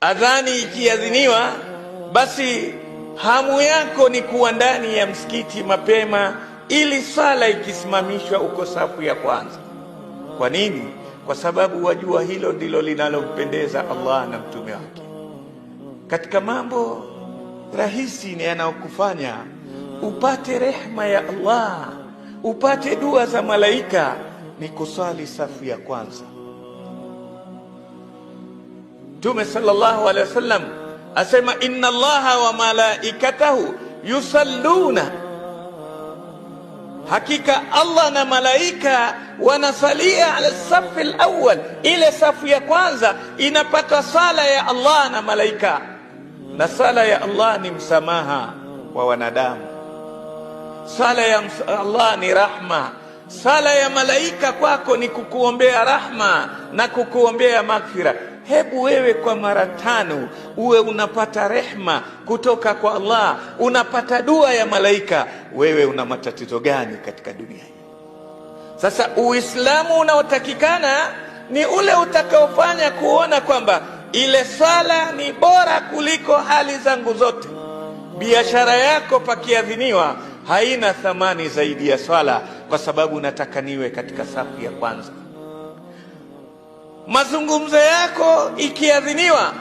Adhani ikiadhiniwa, basi hamu yako ni kuwa ndani ya msikiti mapema, ili sala ikisimamishwa uko safu ya kwanza. Kwa nini? Kwa sababu wajua hilo ndilo linalompendeza Allah na mtume wake. Katika mambo rahisi ni yanayokufanya upate rehma ya Allah, upate dua za malaika, ni kusali safu ya kwanza. Mtume sallallahu alaihi wasallam asema, inna Allaha wa malaikatahu yusalluna, hakika Allah na malaika wanasalia ala safi alawwal, ile safu ya kwanza inapata sala ya Allah na malaika. Na sala ya Allah ni msamaha wa wanadamu, sala ya Allah ni rahma, sala ya malaika kwako ni kukuombea rahma na kukuombea maghfira. Hebu wewe kwa mara 5 uwe unapata rehma kutoka kwa Allah, unapata dua ya malaika, wewe una matatizo gani katika dunia hii? Sasa Uislamu unaotakikana ni ule utakaofanya kuona kwamba ile sala ni bora kuliko hali zangu zote. Biashara yako pakiadhiniwa haina thamani zaidi ya swala, kwa sababu nataka niwe katika safu ya kwanza. Mazungumzo yako ikiadhiniwa